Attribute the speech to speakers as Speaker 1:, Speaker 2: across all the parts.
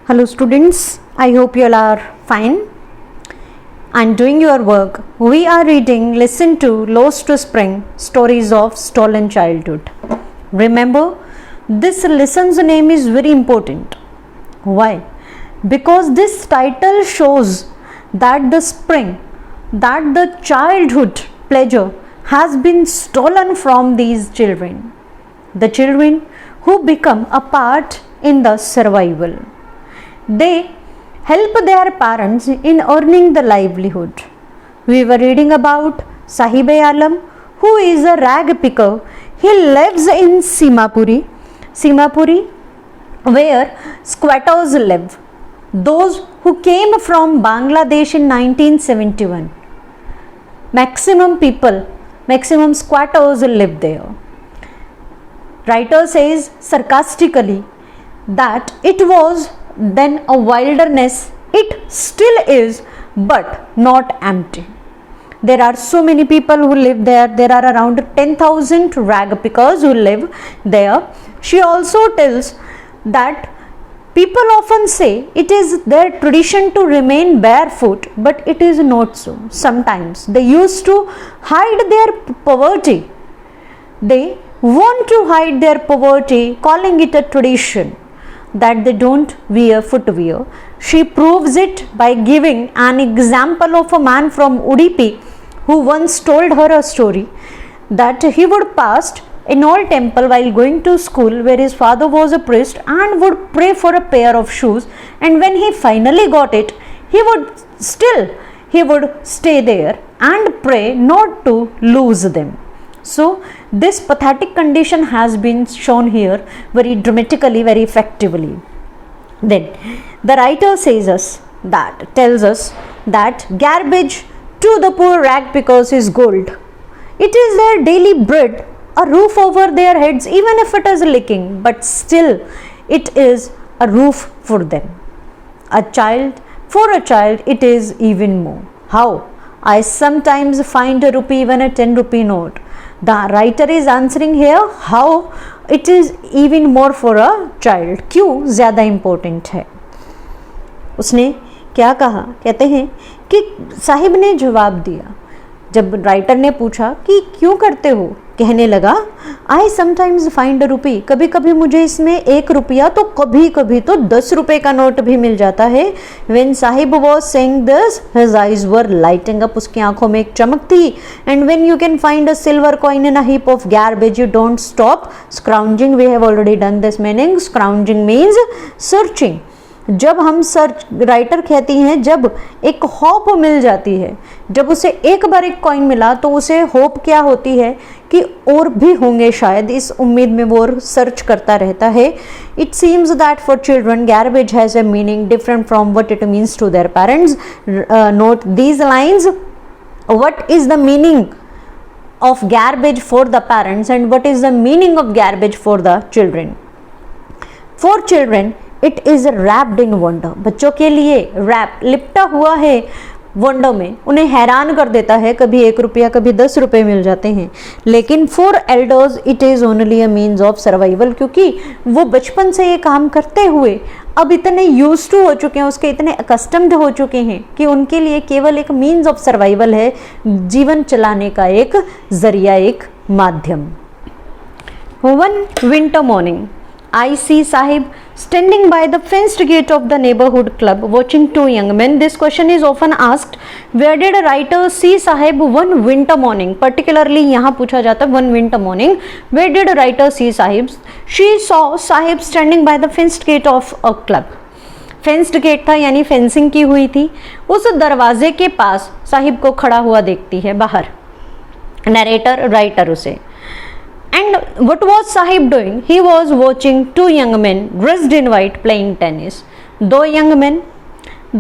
Speaker 1: Hello students, I hope you all are fine and doing your work. We are reading Listen to Lost to Spring, Stories of Stolen Childhood. Remember, this lesson's name is very important. Why? Because this title shows that the spring, that the childhood pleasure has been stolen from these children. The children who become a part in the survival. They help their parents in earning the livelihood. We were reading about Sahib Alam, who is a rag picker. He lives in Simapuri, where squatters live. Those who came from Bangladesh in 1971. Maximum squatters live there. Writer says sarcastically that it was then a wilderness. It still is, but not empty. There are so many people who live there. There are around 10,000 rag pickers who live there. She also tells that people often say it is their tradition to remain barefoot, but it is not so. Sometimes they used to hide their poverty. They want to hide their poverty, calling it a tradition that they don't wear footwear. She proves it by giving an example of a man from Udupi who once told her a story that he would pass an old temple while going to school where his father was a priest and would pray for a pair of shoes, and when he finally got it, he would stay there and pray not to lose them. So this pathetic condition has been shown here very dramatically, very effectively. Then the writer tells us that garbage to the poor rag pickers is gold. It is their daily bread, a roof over their heads, even if it is leaking, but still it is a roof for them. For a child, it is even more. How? I sometimes find a rupee, even a 10 rupee note. The writer is answering here how it is even more for a child. क्यों ज़्यादा important है? उसने क्या कहा? कहते हैं कि साहिब ने जवाब दिया जब राइटर ने पूछा कि क्यों करते हो, कहने लगा आई समटाइम्स फाइंड अ रुपी, कभी कभी मुझे इसमें 1 रुपया तो कभी कभी तो 10 रुपए का नोट भी मिल जाता है. When Saheb was saying this his eyes were lighting up, उसकी आंखों में एक चमक थी. And when you can find a silver coin in a heap of garbage you don't stop scrounging. We have already done this meaning. Scrounging means searching. जब हम writer कहती हैं जब एक होप मिल जाती है, जब उसे एक बार एक कॉइन मिला तो उसे होप क्या होती है कि और भी होंगे शायद, इस उम्मीद में वो सर्च करता रहता है. It seems that for children garbage has a meaning different from what it means to their parents. Note these lines. What is the meaning of garbage for the parents and what is the meaning of garbage for the children. For children it is wrapped in wonder. बच्चों के लिए rap लिपटा हुआ है wonder में, उन्हें हैरान कर देता है. कभी 1 रुपया कभी 10 रुपये मिल जाते हैं. लेकिन for elders it is only a means of survival, क्योंकि वो बचपन से ये काम करते हुए अब इतने यूज टू हो चुके हैं, उसके इतने अकस्टम्ड हो चुके हैं कि उनके लिए केवल एक मीन्स ऑफ सर्वाइवल है, जीवन चलाने का एक जरिया, एक माध्यम. One winter morning I see Sahib standing by the fenced gate of the neighborhood club watching 2 young men. This question is often asked. Where did a writer see Sahib one winter morning? Particularly यहाँ पूछा जाता है one winter morning. Where did a writer see Sahib? She saw Sahib standing by the fenced gate of a club. Fenced gate था यानी fencing की हुई थी. उस दरवाजे के पास साहिब को खड़ा हुआ देखती है बाहर. नरेटर राइटर उसे. And what was Sahib doing? He was watching 2 young men dressed in white playing tennis. 2 young men,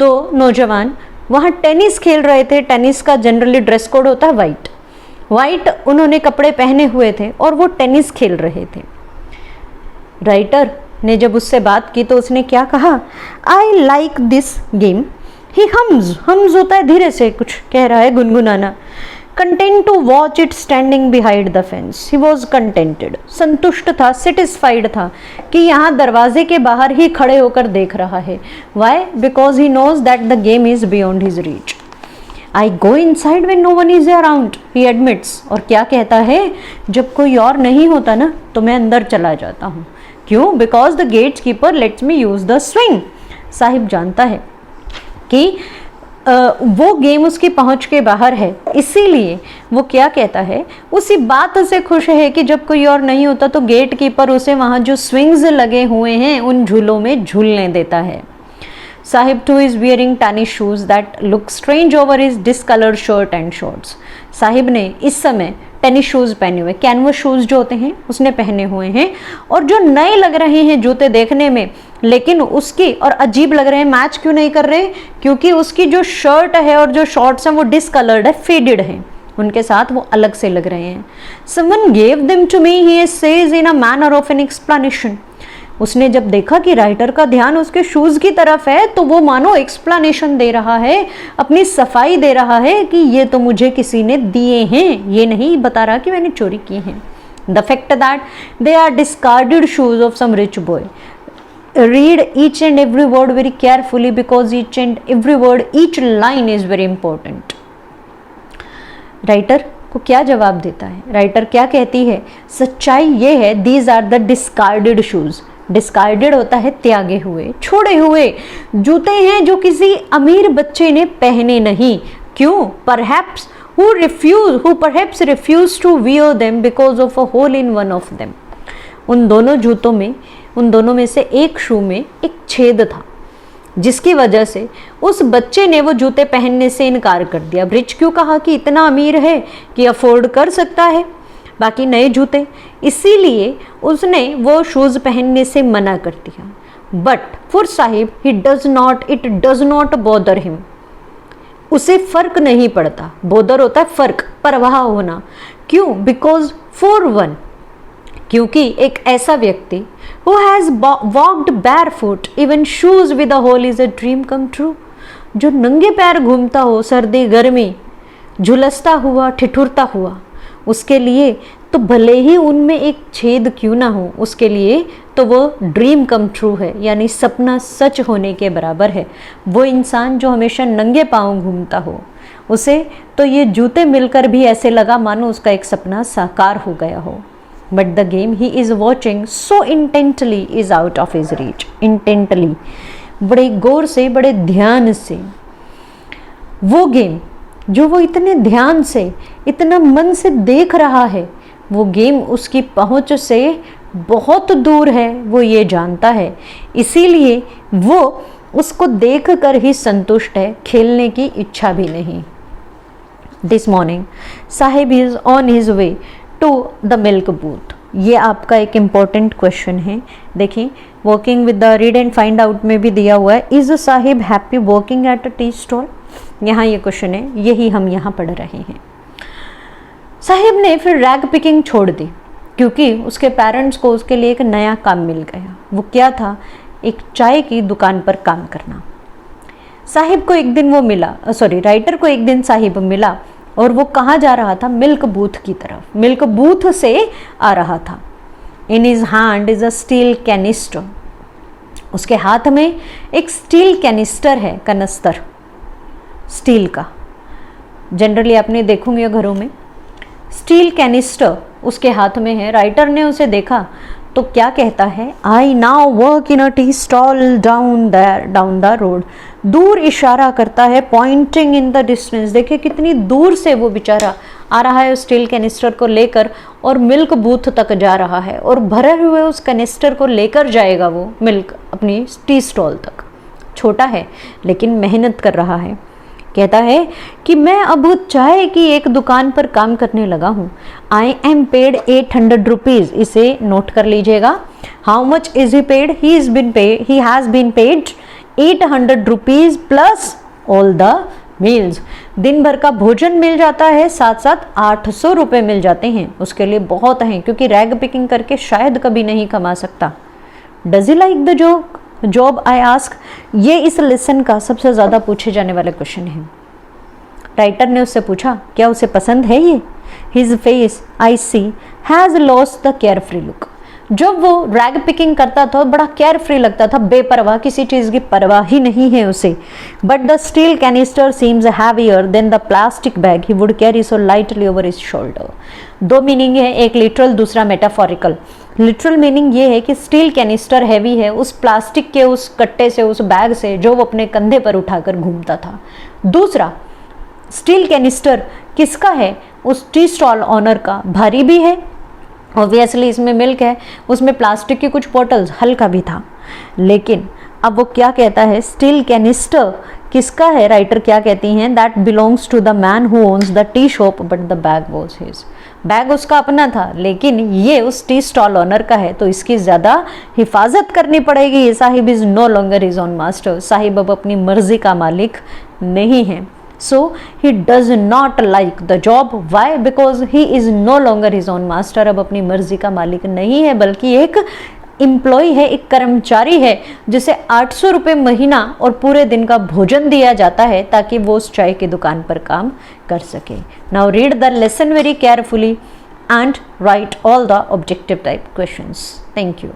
Speaker 1: 2 नौजवान वहाँ टेनिस खेल रहे थे. टेनिस का जनरली ड्रेस कोड होता है वाइट. उन्होंने कपड़े पहने हुए थे और वो टेनिस खेल रहे थे. राइटर ने जब उससे बात की तो उसने क्या कहा? I like this game. He hums होता है धीरे से कुछ कह रहा है, गुनगुनाना. content to watch it standing behind the fence. He was contented. संतुष्ट था, satisfied था कि यहाँ दरवाजे के बाहर ही खड़े होकर देख रहा है. Why? Because he knows that the game is beyond his reach. I go inside when no one is around. He admits. और क्या कहता है? जब कोई और नहीं होता ना तो मैं अंदर चला जाता हूँ. क्यों? Because the gatekeeper lets me use the swing. Sahib जानता है कि वो गेम उसकी पहुंच के बाहर है, इसीलिए वो क्या कहता है, उसी बात से खुश है कि जब कोई और नहीं होता तो गेट कीपर उसे वहाँ जो स्विंग्स लगे हुए हैं उन झूलों में झूलने देता है. Sahib two is wearing tennis shoes that look strange over his discoloured shirt and shorts. Sahib ने इस समय टेनिस शूज पहने हुए, कैनवस शूज जो होते हैं उसने पहने हुए हैं, और जो नए लग रहे हैं जूते देखने में, लेकिन उसकी और अजीब लग रहे हैं. मैच क्यों नहीं कर रहे? क्योंकि उसकी जो शर्ट है और जो शॉर्ट्स हैं वो डिसकलर्ड है, फेडेड हैं, उनके साथ वो अलग से लग रहे हैं. Someone gave them to me, he says in a manner of an explanation. उसने जब देखा कि राइटर का ध्यान उसके शूज की तरफ है तो वो मानो एक्सप्लेनेशन दे रहा है, अपनी सफाई दे रहा है कि ये तो मुझे किसी ने दिए हैं, ये नहीं बता रहा कि मैंने चोरी किए हैं. The fact that they are discarded shoes of some rich boy. Read each and every word very carefully because each and every word, each line is very important. Writer को क्या जवाब देता है? राइटर क्या कहती है? सच्चाई ये है, these are the discarded shoes. Discarded होता है त्यागे हुए, छोड़े हुए जूते हैं जो किसी अमीर बच्चे ने पहने नहीं. क्यों? Perhaps who perhaps refused to wear them because of a hole in one of them. उन दोनों में से एक शू में एक छेद था जिसकी वजह से उस बच्चे ने वो जूते पहनने से इनकार कर दिया. रिच क्यों कहा? कि इतना अमीर है कि अफोर्ड कर सकता है बाकी नए जूते, इसीलिए उसने वो शूज़ पहनने से मना कर दिया. But for Sahib it does not bother him. उसे फर्क नहीं पड़ता. बॉदर होता है फर्क, परवाह होना. क्यों? बिकॉज फॉर वन, क्योंकि एक ऐसा व्यक्ति who has walked barefoot even shoes with a hole is a dream come true. जो नंगे पैर घूमता हो सर्दी गर्मी, झुलसता हुआ ठिठुरता हुआ, उसके लिए तो भले ही उनमें एक छेद क्यों ना हो, उसके लिए तो वो ड्रीम कम ट्रू है, यानी सपना सच होने के बराबर है. वो इंसान जो हमेशा नंगे पांव घूमता हो, उसे तो ये जूते मिलकर भी ऐसे लगा मानो उसका एक सपना साकार हो गया हो. But the game he is watching so intently is out of his reach. Intently, बड़े गौर से, बड़े ध्यान से, वो गेम जो वो इतने ध्यान से, इतना मन से देख रहा है, वो गेम उसकी पहुंच से बहुत दूर है, वो ये जानता है. इसीलिए वो उसको देख कर ही संतुष्ट है, खेलने की इच्छा भी नहीं. This morning Saheb is on his way to the milk booth. ये आपका एक इम्पॉर्टेंट क्वेश्चन है. देखिए, working with the read and find out में भी दिया हुआ है, is Saheb happy working at a tea stall. यहाँ ये क्वेश्चन है, यही हम यहाँ पढ़ रहे हैं. साहिब ने फिर रैग पिकिंग छोड़ दी क्योंकि उसके पेरेंट्स को उसके लिए एक नया काम मिल गया. वो क्या था? एक चाय की दुकान पर काम करना. साहिब को एक दिन वो मिला, राइटर को एक दिन साहिब मिला और वो कहाँ जा रहा था? मिल्क बूथ की तरफ. मिल्क बूथ से आ रहा था. In his hand is a steel canister. उसके हाथ में एक स्टील कैनिस्टर है, कनस्तर स्टील का. जनरली आपने देखोगे घरों में स्टील कैनिस्टर उसके हाथ में है. राइटर ने उसे देखा तो क्या कहता है? I now work in a tea stall down the road. दूर इशारा करता है, पॉइंटिंग इन द डिस्टेंस. देखिए कितनी दूर से वो बेचारा आ रहा है स्टील कैनिस्टर को लेकर और मिल्क बूथ तक जा रहा है, और भरे हुए उस कैनिस्टर को लेकर जाएगा वो मिल्क अपनी टी स्टॉल तक. छोटा है लेकिन मेहनत कर रहा है. कहता है कि मैं अब चाय की एक दुकान पर काम करने लगा हूँ. I am paid 800 rupees. इसे नोट कर लीजिएगा. How much is he paid? He has been paid 800 rupees plus all the meals. दिन भर का भोजन मिल जाता है, साथ साथ 800 रुपये मिल जाते हैं. उसके लिए बहुत हैं, क्योंकि रैग पिकिंग करके शायद कभी नहीं कमा सकता. Does he like the job I ask. ये इस लेसन का सबसे ज़्यादा पूछे जाने वाले क्वेश्चन है. राइटर ने उससे पूछा, क्या उसे पसंद है ये? His face I see has lost the care free look. जब वो रैग पिकिंग करता था बड़ा केयर फ्री लगता था, बेपरवाह, किसी चीज़ की परवाह ही नहीं है उसे। But the steel canister seems heavier than the plastic bag he would carry so lightly over his shoulder. दो मीनिंग है, एक लिटरल, दूसरा मेटाफोरिकल। लिटरल मीनिंग ये है कि स्टील कैनिस्टर हैवी है उस प्लास्टिक के उस कट्टे से, उस बैग से जो वो अपने कंधे पर उठाकर घूमता था। दूसरा, स्टील कैनिस्टर किसका है? उस टी स्टॉल ऑनर का। भारी भी है, ऑब्वियसली इसमें मिल्क है, उसमें प्लास्टिक की कुछ बॉटल्स, हल्का भी था। लेकिन अब वो क्या कहता है, स्टील कैनिस्टर किसका है? राइटर क्या कहती हैं, that belongs to the man who owns the tea shop but the bag was his. Bag उसका अपना था लेकिन ये उस टी स्टॉल ऑनर का है, तो इसकी ज़्यादा हिफाजत करनी पड़ेगी। Saheb is no longer his own master. Saheb अब अपनी मर्जी का मालिक नहीं है। So he does not like the job. Why? Because he is no longer his own master. अब अपनी मर्जी का मालिक नहीं है बल्कि एक एम्प्लॉय है, एक कर्मचारी है जिसे 800 रुपये महीना और पूरे दिन का भोजन दिया जाता है ताकि वो उस चाय की दुकान पर काम कर सके। Now read the lesson very carefully and write all the objective type questions. Thank you.